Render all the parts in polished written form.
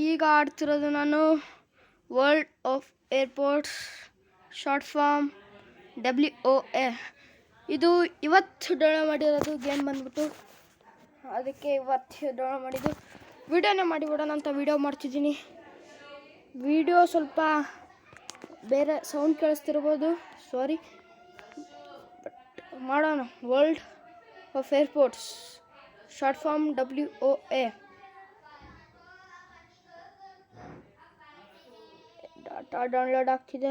ಈಗ ಆಡ್ತಿರೋದು ನಾನು world of airports short form WOA. ಇದು ಇವತ್ತು ಡೌನ್ಲೋಡ್ ಮಾಡಿರೋದು ಗೇಮ್ ಬಂದ್ಬಿಟ್ಟು, ಅದಕ್ಕೆ ಇವತ್ತು ಡೌನ್ಲೋಡ್ ಮಾಡಿದ್ದು. ವಿಡಿಯೋನೇ ಮಾಡಿಬಿಡೋಣ ಅಂತ ವಿಡಿಯೋ ಮಾಡ್ತಿದ್ದೀನಿ. ವಿಡಿಯೋ ಸ್ವಲ್ಪ ಬೇರೆ ಸೌಂಡ್ ಕೇಳಿಸ್ತಿರ್ಬೋದು, ಸಾರಿ, ಬಟ್ ಮಾಡೋಣ. World of airports short form WOA. Data download ಆಗ್ತಿದೆ.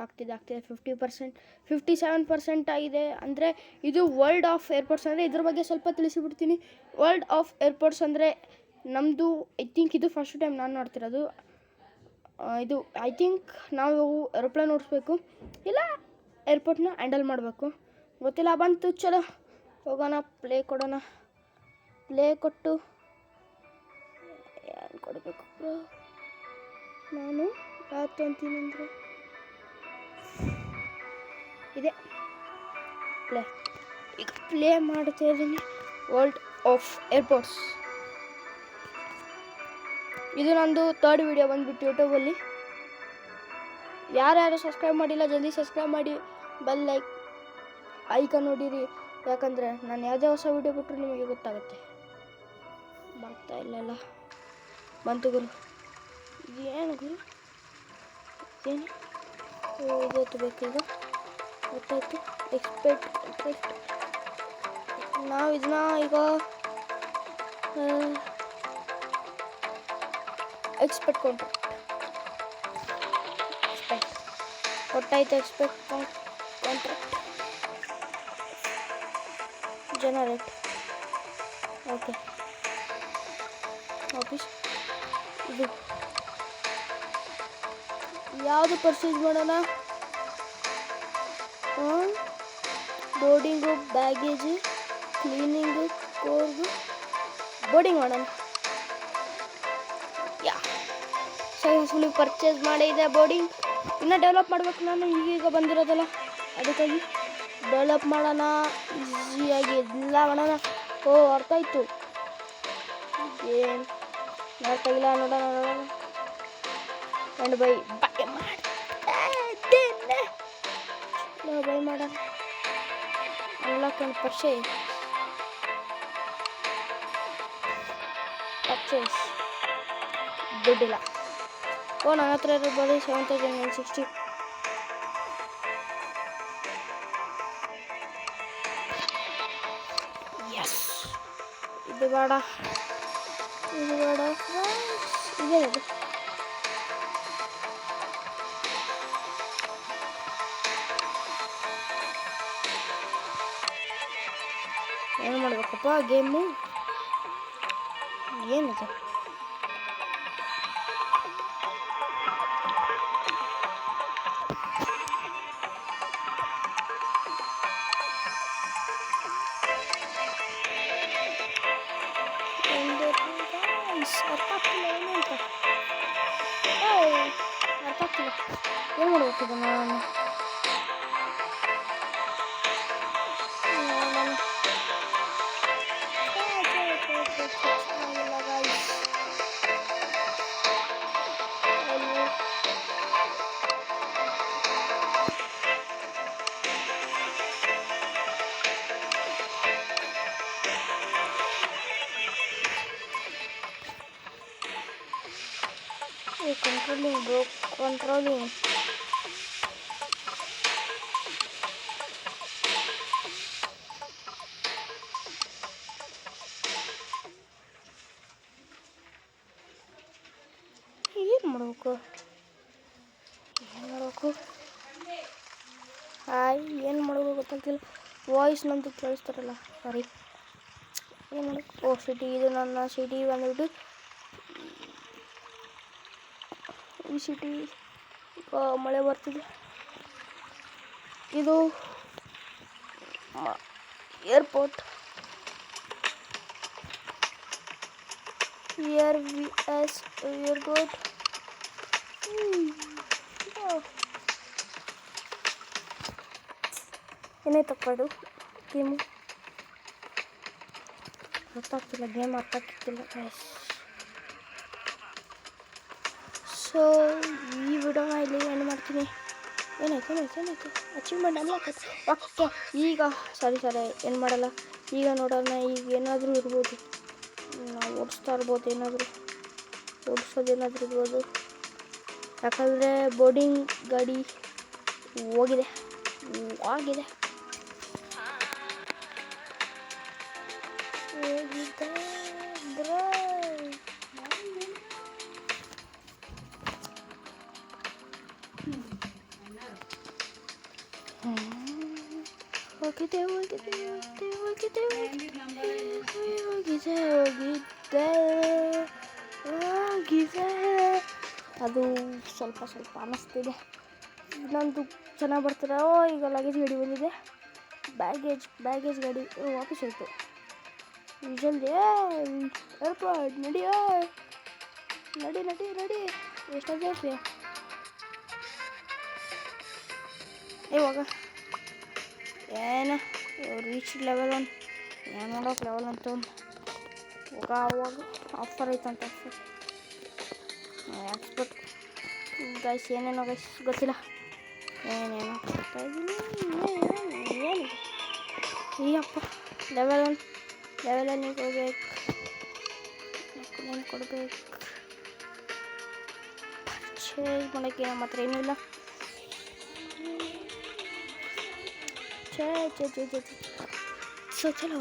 ಆಗ್ತಿದೆ 50%, 57% ಆಗಿದೆ. ಅಂದರೆ ಇದು ವರ್ಲ್ಡ್ ಆಫ್ ಏರ್ಪೋರ್ಟ್ಸ್ ಅಂದರೆ ಇದ್ರ ಬಗ್ಗೆ ಸ್ವಲ್ಪ ತಿಳಿಸಿಬಿಡ್ತೀನಿ. ವರ್ಲ್ಡ್ ಆಫ್ ಏರ್ಪೋರ್ಟ್ಸ್ ಅಂದರೆ ನಮ್ಮದು ಐ ಥಿಂಕ್ ಇದು ಫಸ್ಟ್ ಟೈಮ್ ನಾನು ನೋಡ್ತಿರೋದು. ಇದು ಐ ಥಿಂಕ್ ನಾವು ಏರೋಪ್ಲೇನ್ ಓಡಿಸ್ಬೇಕು, ಇಲ್ಲ ಏರ್ಪೋರ್ಟ್ನ ಹ್ಯಾಂಡಲ್ ಮಾಡಬೇಕು, ಗೊತ್ತಿಲ್ಲ. ಬಂತು, ಚಲೋ ಹೋಗೋಣ. ಪ್ಲೇ ಕೊಡೋಣ. ಪ್ಲೇ ಕೊಟ್ಟು ಏನು ಕೊಡಬೇಕು ನಾನು ಯಾವತ್ತು ಅಂತೀನಿ ಅಂದರೆ ಇದೆ ಪ್ಲೇ. ಈಗ ಪ್ಲೇ ಮಾಡ್ತಾ ಇದ್ದೀನಿ. ವರ್ಲ್ಡ್ ಆಫ್ ಏರ್ಪೋರ್ಟ್ಸ್ ಇದು ನಂದು 3rd ವಿಡಿಯೋ ಬಂದುಬಿಟ್ಟು ಯೂಟ್ಯೂಬಲ್ಲಿ. ಯಾರ್ಯಾರು ಸಬ್ಸ್ಕ್ರೈಬ್ ಮಾಡಿಲ್ಲ ಜಲ್ದಿ ಸಬ್ಸ್ಕ್ರೈಬ್ ಮಾಡಿ, ಬೆಲ್ ಐಕನ್ ನೋಡಿರಿ, ಯಾಕಂದರೆ ನಾನು ಯಾವುದೇ ಹೊಸ ವಿಡಿಯೋ ಬಿಟ್ಟರು ನಿಮಗೆ ಗೊತ್ತಾಗುತ್ತೆ. ಬರ್ತಾ ಇಲ್ಲೆಲ್ಲ ಬಂತು ಗುರು. ಏನು ಗುರು, ಏನು ಇದತ್ತು ಬೇಕೀಗ, ಗೊತ್ತಾಯ್ತು. Expect interest. ನಾವು ಇದನ್ನ ಈಗ ಎಕ್ಸ್ಪೆಕ್ಟ್ ಕಾಂಟ್ರಾಕ್ಟ್ ಕೊಟ್ಟಾಯ್ತು. Expect contract generate. Okay, office ಇದು ಯಾವುದು ಪರ್ಚೇಸ್ ಮಾಡೋಣ? ಬೋರ್ಡಿಂಗು, ಬ್ಯಾಗೇಜು, ಕ್ಲೀನಿಂಗು, ಕೋರ್ಗು, ಬೋರ್ಡಿಂಗ್ ಮಾಡೋಣ. ಸಕ್ಸಸ್ಫುಲಿ ಪರ್ಚೇಸ್ ಮಾಡಿದೆ ಬೋರ್ಡಿಂಗ್. ಇನ್ನೂ ಡೆವಲಪ್ ಮಾಡಬೇಕು ನಾನು, ಈಗೀಗ ಬಂದಿರೋದಲ್ಲ, ಅದಕ್ಕಾಗಿ ಡೆವಲಪ್ ಮಾಡೋಣ. ಈಸಿಯಾಗಿ ಎಲ್ಲ ಮಾಡೋಣ. ಓ, ಅರ್ಥ ಆಯಿತು. ಏನು ಅರ್ಥ ಆಗಿಲ್ಲ, ನೋಡೋಣ. ಆ್ಯಂಡ್ ಬೈ ಮಾಡೋಣ. Unlock and purchase. ದುಡ್ಡಿಲ್ಲ. ಓ, ನನ್ನ ಹತ್ರ ಇರ್ಬೋದು 7,960. ಎಸ್, ಇದು ಬೇಡ, ಇದು ಬೇಡ, ಇದೇನದು? ಏನು ಮಾಡಬೇಕಪ್ಪ ಗೇಮು? ಏನದು? ಅರ್ಥ ಆಗ್ತಿಲ್ಲ, ಏನು ಅಂತ ಅರ್ಥ ಆಗ್ತಿಲ್ಲ. ಏನು ಮಾಡಬೇಕಿದೆ ನಾನು? Controlling, bro, controlling. ಏನು ಮಾಡಬೇಕು? ಹಾಯ್, ಏನು ಮಾಡಬೇಕು ಗೊತ್ತಾಗ್ತಿಲ್ಲ. ವಾಯ್ಸ್ ನಂದು ಕೇಳಿಸ್ತಾರಲ್ಲ, ಸಾರಿ. ಏನು ಮಾಡಬೇಕು? ಓ, ಸಿಟಿ. ಇದು ನನ್ನ ಸಿಟಿ ಬಂದ್ಬಿಟ್ಟು ಈ ಸಿಟಿ. ಮಳೆ ಬರ್ತಿದೆ. ಇದು ಏರ್ಪೋರ್ಟ್. ಏರ್ಪೋರ್ಟ್. ಏನಾಯ್ತಪ್ಪ ಅದು ಗೇಮು ಗೊತ್ತಾಗ್ತಿಲ್ಲ, ಗೇಮ್ ಅರ್ಥ ಆಗ್ತಿಲ್ಲ ಗೈಸ್. ಸೊ ಈ ವಿಡಿಯೋನ ಇಲ್ಲಿ ಎಂಡ್ ಮಾಡ್ತೀನಿ. ಏನಾಯ್ತು ಅಚೀವ್ಮೆಂಟ್ ಅನ್ಲಾಕ್ ಓಕೆ. ಈಗ ಸಾರಿ ಏನು ಮಾಡಲ್ಲ, ಈಗ ನೋಡೋಣ. ಈಗ ಏನಾದರೂ ಇರ್ಬೋದು, ನಾವು ಓಡಿಸ್ತಾ ಇರ್ಬೋದು, ಓಡಿಸೋದೇನಾದರೂ ಇರ್ಬೋದು. ಯಾಕಂದರೆ ಬೋರ್ಡಿಂಗ್ ಗಾಡಿ ಹೋಗಿದೆ. ಅದು ಸ್ವಲ್ಪ ಅನ್ನಿಸ್ತಿದೆ. ಇನ್ನೊಂದು ಚೆನ್ನಾಗಿ ಬರ್ತಾರೆ. ಈಗ ಲಗೇಜ್ ಗಾಡಿ ಬಂದಿದೆ. ಬ್ಯಾಗೇಜ್ ಗಾಡಿ ವಾಪಸ್ ಹೋಯ್ತು. ಜಲ್ದಿ ಏರ್ಪೋರ್ಟ್ ನಡಿ. ಎಷ್ಟಾಗಿ ಇವಾಗ ಏನು ರೀಚ್ ಲೆವೆಲ್ 1 ಏನು ನೋಡೋಕೆ ಲೆವೆಲ್ ಅಂತ ಅವಾಗ ಆಫರ್ ಐತಂತ. ಎಕ್ಸ್ಪರ್ಟ್ ಗೈಸ್ ಏನೇನೋ ಗೈಸ್ ಗೊತ್ತಿಲ್ಲ, ಏನೇನೋ ಕೊಡ್ತಾ ಇದ್ದೀನಿ. ಏನು ಈಯಪ್ಪ ಲೆವೆಲ್ 1 ಕೊಡ್ಬೇಕು. ಪರ್ಚೇಸ್ ಮಾಡೋಕ್ಕೆ ನಮ್ಮ ಹತ್ರ ಏನೂ ಇಲ್ಲ. ಸೊ ಚಲೋ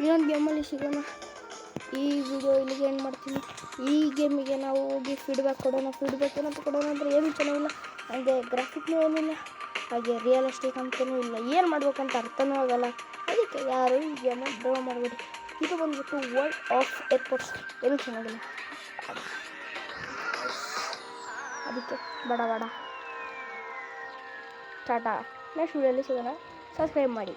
ಇನ್ನೊಂದು ಗೇಮಲ್ಲಿ ಸಿಗೋಣ. ಈ ವಿಡಿಯೋ ಇಲ್ಲಿಗೆ ಏನು ಮಾಡ್ತೀನಿ. ಈ ಗೇಮಿಗೆ ನಾವು ಹೋಗಿ ಫೀಡ್ಬ್ಯಾಕ್ ಏನಂತ ಕೊಡೋಣ ಅಂದರೆ ಏನೂ ಚೆನ್ನಾಗಿಲ್ಲ. ಹಾಗೆ ಗ್ರಾಫಿಕ್ನೂ ಏನಿಲ್ಲ, ಹಾಗೆ ರಿಯಲಿಸ್ಟಿಕ್ ಅಂತಲೂ ಇಲ್ಲ. ಏನು ಮಾಡ್ಬೇಕಂತ ಅರ್ಥನೂ ಆಗಲ್ಲ. ಅದಕ್ಕೆ ಯಾರು ಈ ಗೇಮನ್ನು ಡ್ರಾ ಮಾಡಬೇಡಿ. ಇದು ಬಂದ್ಬಿಟ್ಟು ವರ್ಲ್ಡ್ ಆಫ್ ಏರ್ಪೋರ್ಟ್ಸ್, ಏನೂ ಚೆನ್ನಾಗಿಲ್ಲ. ಅದಕ್ಕೆ ಬೇಡ ಟಾಟಾ. ನೆಕ್ಸ್ಟ್ ವಿಡಿಯೋಲಿ ಸಿಗೋಣ. ಸಬ್ಸ್ಕ್ರೈಬ್ ಮಾಡಿ.